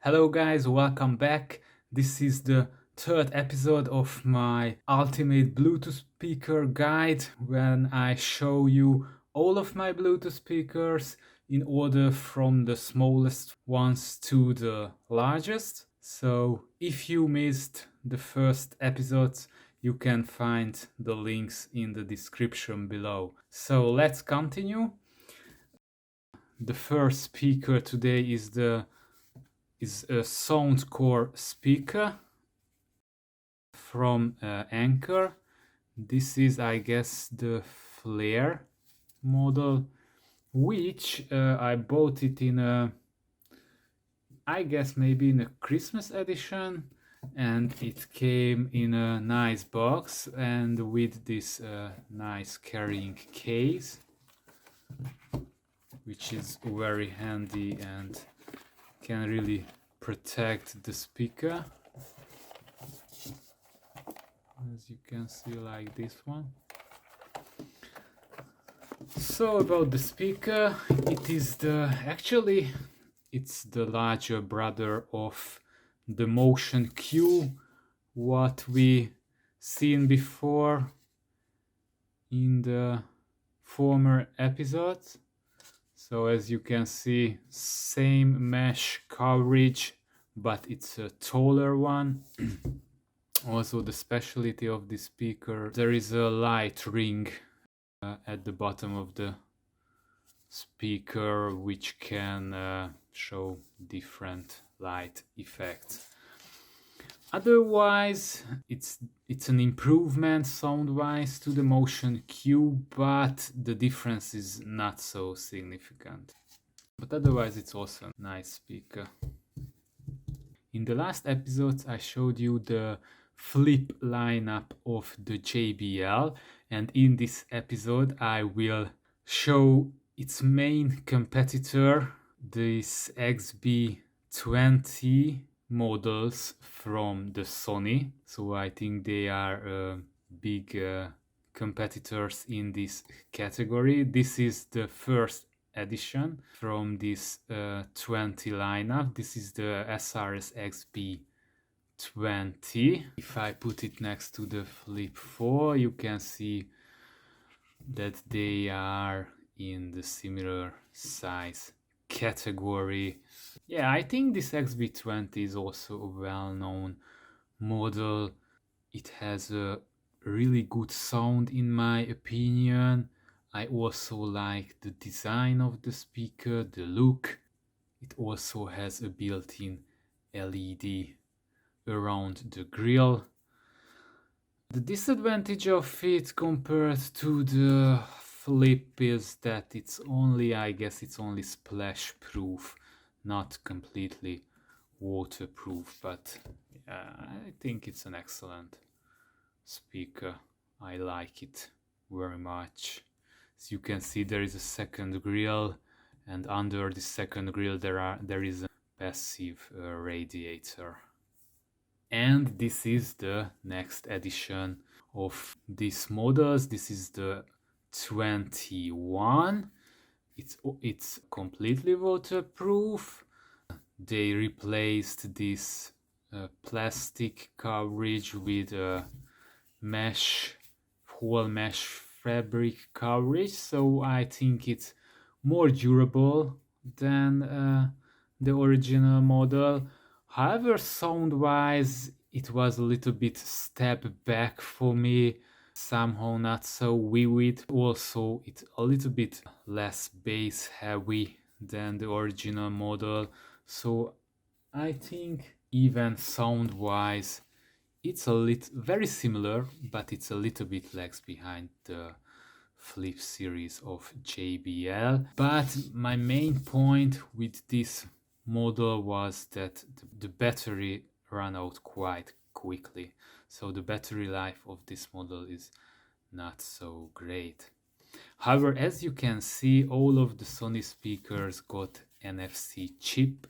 Hello guys, welcome back. This is the third episode of my ultimate Bluetooth speaker guide when I show you all of my Bluetooth speakers in order from the smallest ones to the largest. So if you missed the first episodes, you can find the links in the description below. So let's continue. The first speaker today is a Soundcore speaker from Anchor. This is, I guess, the Flare model, which I bought it in I guess maybe in a Christmas edition, and it came in a nice box and with this nice carrying case, which is very handy and can really protect the speaker, as you can see, like this one. So about the speaker, it's the larger brother of the Motion Q, what we seen before in the former episodes. So as you can see, same mesh coverage, but it's a taller one. Also, the specialty of this speaker, there is a light ring at the bottom of the speaker, which can show different light effects. Otherwise, it's an improvement sound-wise to the Motion Q, but the difference is not so significant. But otherwise, it's also a nice speaker. In the last episodes, I showed you the flip lineup of the JBL, and in this episode, I will show its main competitor, this XB20 models from the Sony. So I think they are big competitors in this category. This is the first edition from this 20 lineup. This is the SRS XB20. If I put it next to the Flip 4, you can see that they are in the similar size category. Yeah, I think this XB20 is also a well-known model. It has a really good sound in my opinion. I also like the design of the speaker, the look. It also has a built-in LED around the grill. The disadvantage of it compared to the Flip is that it's only splash proof, not completely waterproof, but I think it's an excellent speaker. I like it very much. As you can see, there is a second grill, and under the second grill there is a passive radiator. And this is the next edition of these models. This is the 21. It's completely waterproof. They replaced this plastic coverage with a whole mesh fabric coverage, so I think it's more durable than the original model. However, sound-wise, it was a little bit step back for me, somehow not so vivid. Also, it's a little bit less bass heavy than the original model, so I think even sound-wise, it's very similar, but it's a little bit lags behind the Flip series of JBL. But my main point with this model was that the battery ran out quite quickly. So the battery life of this model is not so great. However, as you can see, all of the Sony speakers got NFC chip,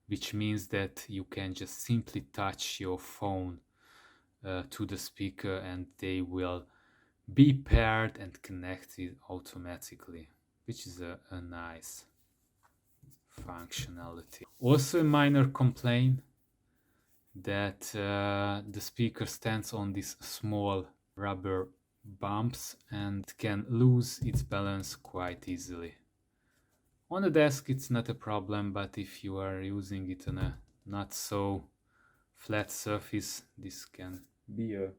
which means that you can just simply touch your phone to the speaker and they will be paired and connected automatically, which is a nice functionality. Also a minor complaint that the speaker stands on these small rubber bumps and can lose its balance quite easily. On the desk it's not a problem, but if you are using it on a not so flat surface, this can be a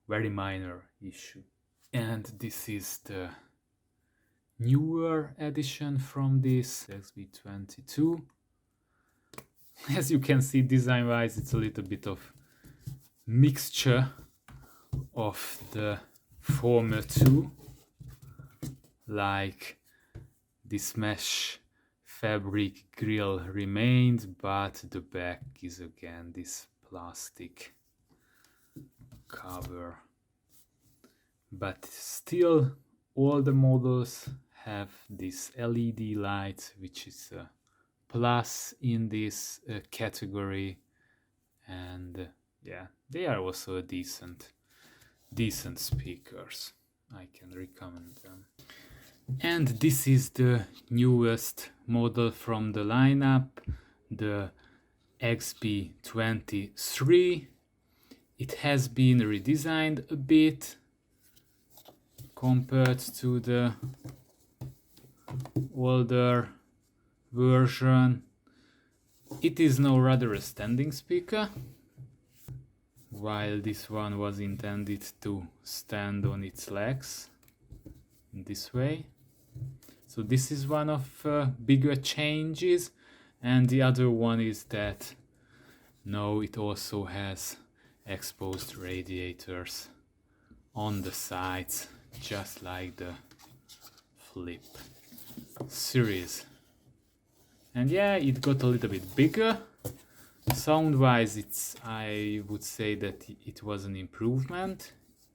very minor issue. And this is the newer edition from this XB22. As you can see, design wise it's a little bit of mixture of the former two, like this mesh fabric grill remained, but the back is again this plastic cover. But still all the models have this LED light, which is a plus in this category, and yeah, they are also decent speakers. I can recommend them. And this is the newest model from the lineup, the XB23. It has been redesigned a bit compared to the older version. It is now rather a standing speaker, while this one was intended to stand on its legs in this way. So this is one of bigger changes, and the other one is that now it also has exposed radiators on the sides, just like the Flip series. And yeah, it got a little bit bigger. Sound wise, I would say that it was an improvement.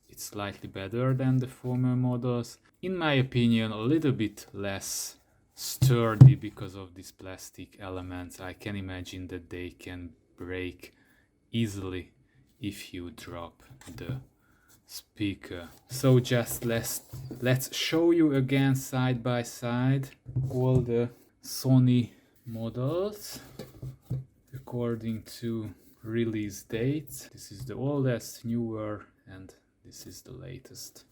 It's slightly better than the former models. In my opinion, a little bit less sturdy because of these plastic elements. I can imagine that they can break easily if you drop the speaker. So just let's show you again side by side all the Sony models according to release dates. This is the oldest, newer, and this is the latest.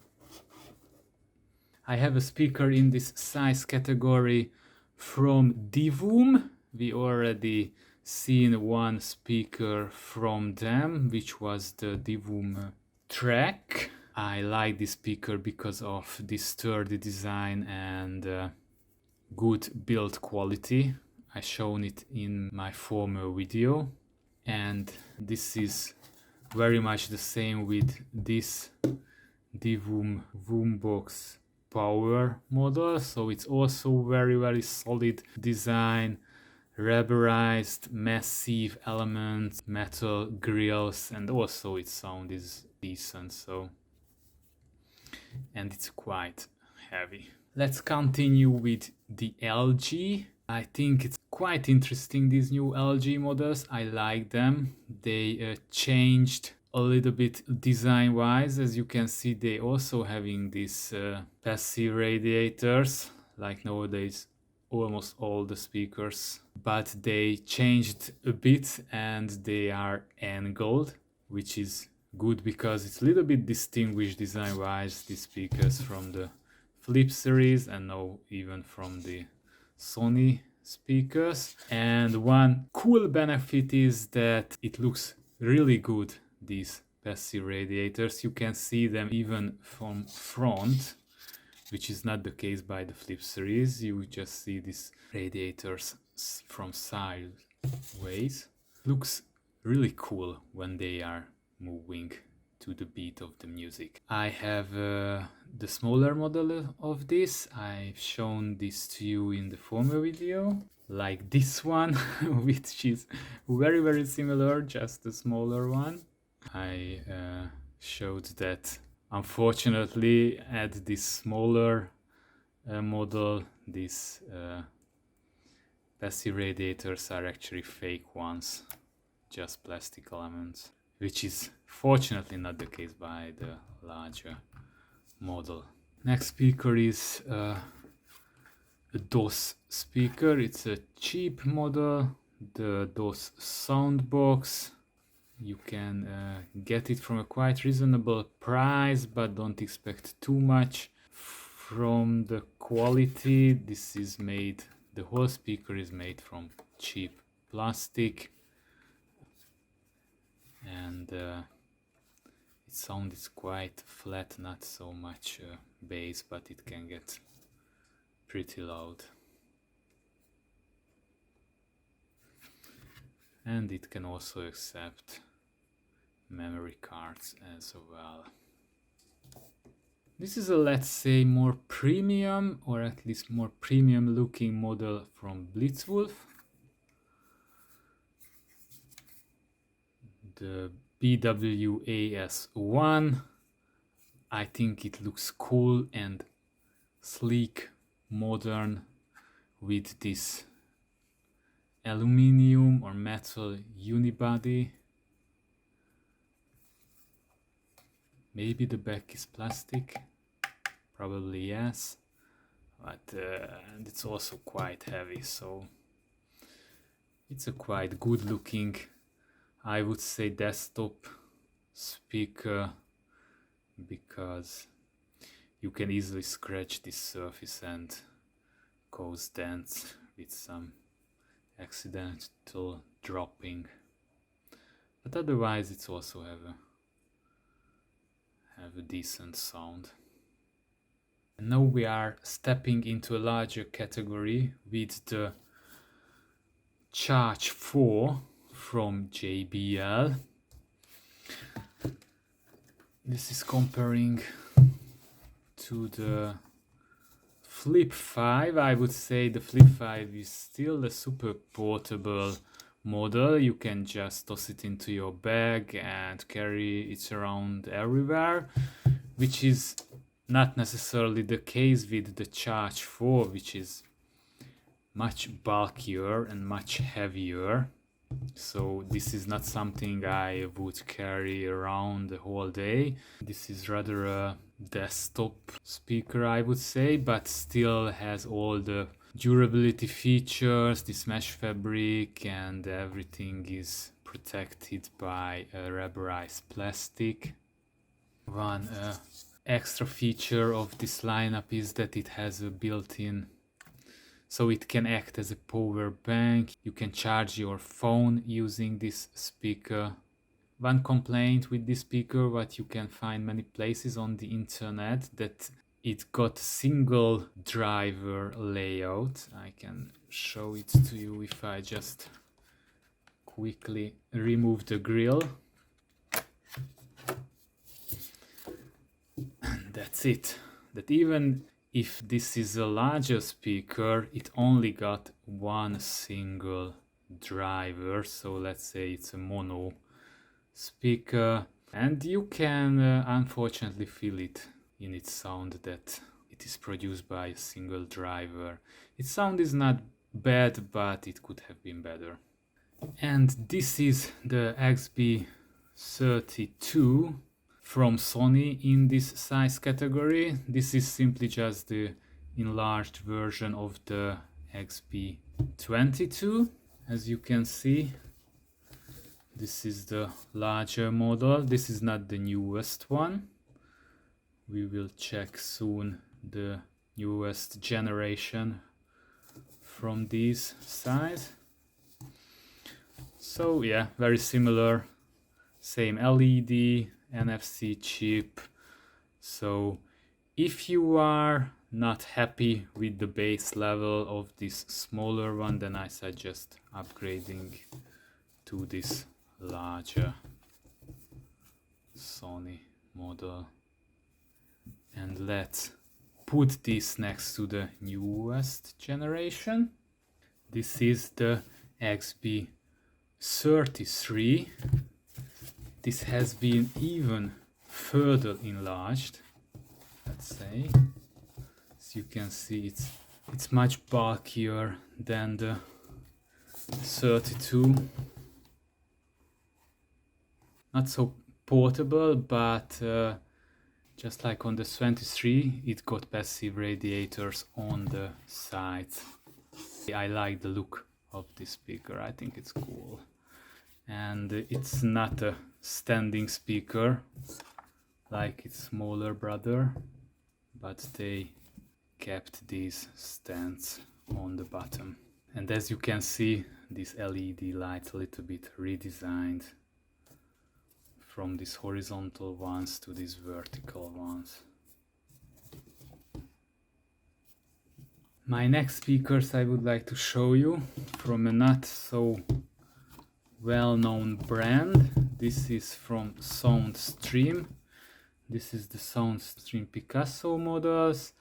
I have a speaker in this size category from Divoom. We already seen one speaker from them, which was the Divoom Track. I like this speaker because of this sturdy design and good build quality. I shown it in my former video, and this is very much the same with this Divoom Voombox Power model. So it's also very solid design, rubberized massive elements, metal grills, and also its sound is decent. So, and it's quite heavy. Let's continue with the LG. I think it's quite interesting, these new LG models. I like them. They changed a little bit design wise. As you can see, they also having these passive radiators like nowadays almost all the speakers, but they changed a bit and they are angled, which is good because it's a little bit distinguished design wise, these speakers from the Flip series and now even from the Sony speakers. And one cool benefit is that it looks really good, these passive radiators. You can see them even from front, which is not the case by the Flip series. You just see these radiators from sideways. Looks really cool when they are moving to the beat of the music. I have the smaller model of this. I've shown this to you in the former video, like this one, which is very similar, just a smaller one. I showed that unfortunately at this smaller model, these passive radiators are actually fake ones, just plastic elements, which is fortunately not the case by the larger model. Next speaker is a a DOS speaker. It's a cheap model, the DOS Soundbox. You can get it from a quite reasonable price, but don't expect too much from the quality. This is made, the whole speaker is made from cheap plastic, and its sound is quite flat, not so much bass, but it can get pretty loud. And it can also accept memory cards as well. This is a, let's say, more premium, or at least more premium looking model from BlitzWolf. The BW-AS1. I think it looks cool and sleek, modern, with this aluminium or metal unibody. Maybe the back is plastic, probably yes, but and it's also quite heavy, so it's a quite good looking, I would say, desktop speaker, because you can easily scratch this surface and cause dents with some accidental dropping, but otherwise it's also have a decent sound. And now we are stepping into a larger category with the Charge 4 from JBL. This is comparing to the Flip 5. I would say the Flip 5 is still a super portable model. You can just toss it into your bag and carry it around everywhere, which is not necessarily the case with the Charge 4, which is much bulkier and much heavier. So this is not something I would carry around the whole day. This is rather a desktop speaker, I would say, but still has all the durability features, this mesh fabric, and everything is protected by a rubberized plastic. One extra feature of this lineup is that it has a built-in, so it can act as a power bank. You can charge your phone using this speaker. One complaint with this speaker, what you can find many places on the internet, that it got single driver layout. I can show it to you if I just quickly remove the grill. And that's it. That even if this is a larger speaker, it only got one single driver. So let's say it's a mono speaker, and you can unfortunately feel it in its sound that it is produced by a single driver. Its sound is not bad, but it could have been better. And this is the XB32 from Sony in this size category. This is simply just the enlarged version of the XB22. As you can see, this is the larger model. This is not the newest one. We will check soon the newest generation from this size. So yeah, very similar, same LED, NFC chip. So if you are not happy with the base level of this smaller one, then I suggest upgrading to this larger Sony model. And let's put this next to the newest generation. This is the XB33. This has been even further enlarged, let's say. As you can see, it's much bulkier than the 32. Not so portable, but Just like on the 23, it got passive radiators on the sides. I like the look of this speaker, I think it's cool. And it's not a standing speaker like its smaller brother, but they kept these stands on the bottom. And as you can see, this LED lights a little bit redesigned from these horizontal ones to these vertical ones. My next speakers I would like to show you from a not so well-known brand. This is from Soundstream. This is the Soundstream Picasso models.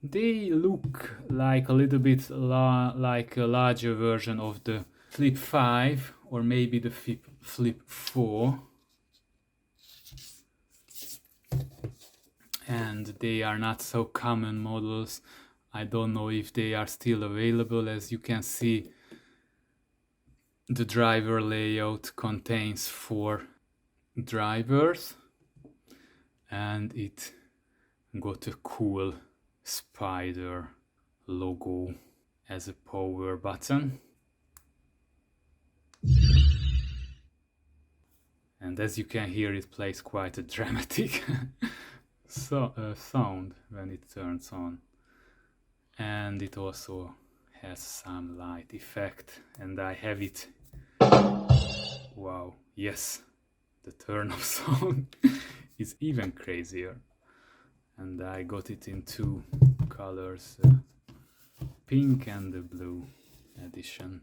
They look like a little bit like a larger version of the Flip 5 or maybe the Flip 4. And they are not so common models. I don't know if they are still available. As you can see, the driver layout contains 4 drivers and it got a cool spider logo as a power button. And as you can hear, it plays quite a dramatic sound when it turns on. And it also has some light effect, and I have it. Wow, yes, the turn off sound is even crazier. And I got it in 2 colors, pink and the blue edition.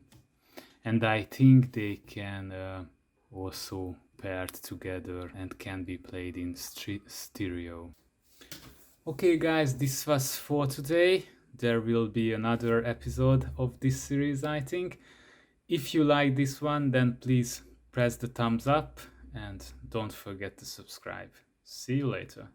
And I think they can also paired together and can be played in stereo. Okay guys, this was for today. There will be another episode of this series, I think. If you like this one, then please press the thumbs up and don't forget to subscribe. See you later.